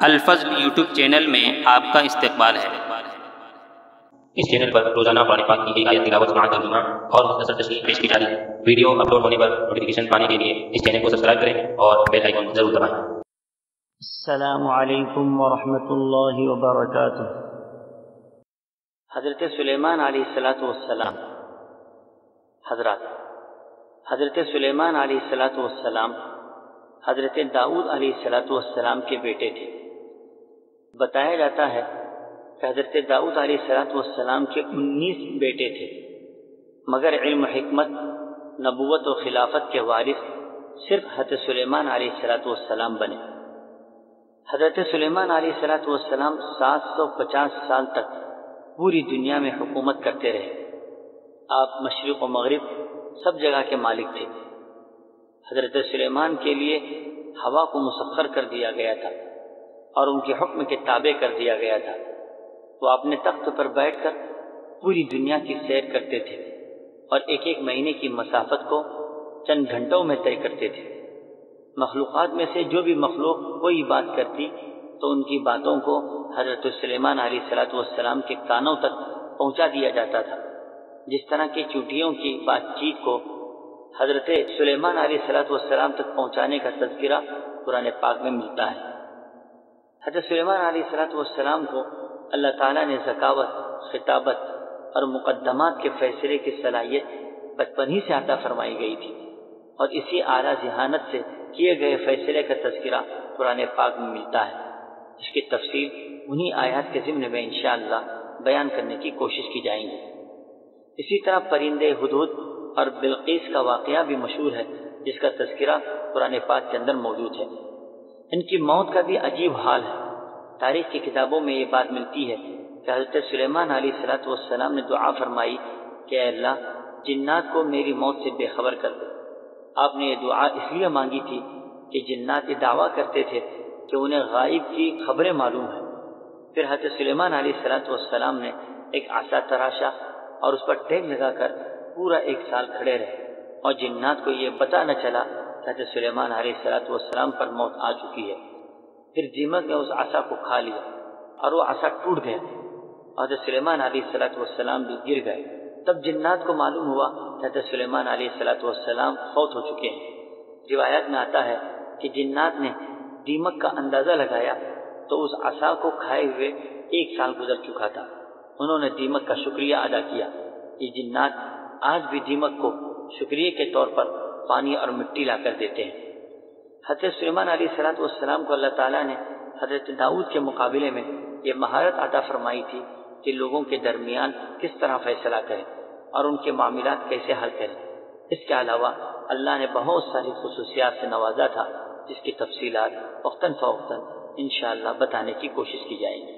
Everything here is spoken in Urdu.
الفضل یوٹیوب چینل میں آپ کا استقبال ہے۔ اس چینل پر روزانہ قرآن پاک کی ایک آیت تلاوت مع ترجمہ اور مختصر تشریح پیش کی جا رہی ہے۔ ویڈیو اپلوڈ ہونے پر نوٹیفیکیشن پانے کے لیے اس چینل کو سبسکرائب کریں اور بیل آئیکن ضرور دبائیں۔ السلام علیکم ورحمۃ اللہ وبرکاتہ۔ حضرت سلیمان علیہ السلام حضرت سلیمان علیہ السلام حضرت داؤد علیہ السلام کے بیٹے تھے۔ بتایا جاتا ہے کہ حضرت داؤد علیہ السلام کے 19 بیٹے تھے، مگر علم و حکمت، نبوت و خلافت کے وارث صرف حضرت سلیمان علیہ السلام بنے۔ حضرت سلیمان علیہ السلام 750 سال تک پوری دنیا میں حکومت کرتے رہے۔ آپ مشرق و مغرب سب جگہ کے مالک تھے۔ حضرت سلیمان کے لیے ہوا کو مسخر کر دیا گیا تھا اور ان کے حکم کے تابع کر دیا گیا تھا۔ وہ اپنے تخت پر بیٹھ کر پوری دنیا کی سیر کرتے تھے اور ایک ایک مہینے کی مسافت کو چند گھنٹوں میں طے کرتے تھے۔ مخلوقات میں سے جو بھی مخلوق کوئی بات کرتی تو ان کی باتوں کو حضرت سلیمان علیہ السلام کے کانوں تک پہنچا دیا جاتا تھا، جس طرح کی چونٹیوں کی بات چیت کو حضرت سلیمان علیہ السلام تک پہنچانے کا تذکرہ قرآن پاک میں ملتا ہے۔ حضرت سلیمان علیہ السلام کو اللہ تعالیٰ نے ذکاوت، خطابت اور مقدمات کے فیصلے کی صلاحیت بچپن ہی سے عطا فرمائی گئی تھی، اور اسی اعلیٰ ذہانت سے کیے گئے فیصلے کا تذکرہ قرآن پاک میں ملتا ہے، جس کی تفصیل انہی آیات کے ضمن میں انشاءاللہ بیان کرنے کی کوشش کی جائیں گی۔ اسی طرح پرندے ہدہد اور بلقیس کا واقعہ بھی مشہور ہے، جس کا تذکرہ قرآن پاک کے اندر موجود ہے۔ ان کی موت کا بھی عجیب حال ہے۔ تاریخ کی کتابوں میں یہ بات ملتی ہے کہ حضرت سلیمان علیہ السلام نے دعا فرمائی کہ اے اللہ، جنات کو میری موت سے بے خبر کر دے۔ آپ نے یہ دعا اس لیے مانگی تھی کہ جنات یہ دعویٰ کرتے تھے کہ انہیں غائب کی خبریں معلوم ہیں۔ پھر حضرت سلیمان علیہ السلام نے ایک عصا تراشا اور اس پر ٹیک لگا کر پورا 1 سال کھڑے رہے، اور جنات کو یہ پتہ نہ چلا کہ حضرت سلیمان علیہ السلام پر موت آ چکی ہے۔ پھر دیمک نے اس عصا کو کھا لیا اور وہ عصا ٹوٹ گیا، اور حضرت سلیمان علیہ السلام بھی گر گئے۔ تب جنات کو معلوم ہوا کہ حضرت سلیمان علیہ السلام فوت ہو چکے ہیں۔ روایات میں آتا ہے کہ جنات نے دیمک کا اندازہ لگایا تو اس عصا کو کھائے ہوئے 1 سال گزر چکا تھا۔ انہوں نے دیمک کا شکریہ ادا کیا۔ یہ جنات آج بھی دیمک کو شکریہ کے طور پر پانی اور مٹی لا کر دیتے ہیں۔ حضرت سلیمان علیہ السلام کو اللہ تعالیٰ نے حضرت داؤد کے مقابلے میں یہ مہارت عطا فرمائی تھی کہ لوگوں کے درمیان کس طرح فیصلہ کریں اور ان کے معاملات کیسے حل کریں۔ اس کے علاوہ اللہ نے بہت ساری خصوصیات سے نوازا تھا، جس کی تفصیلات وقتاً فوقتاً انشاءاللہ بتانے کی کوشش کی جائے گی۔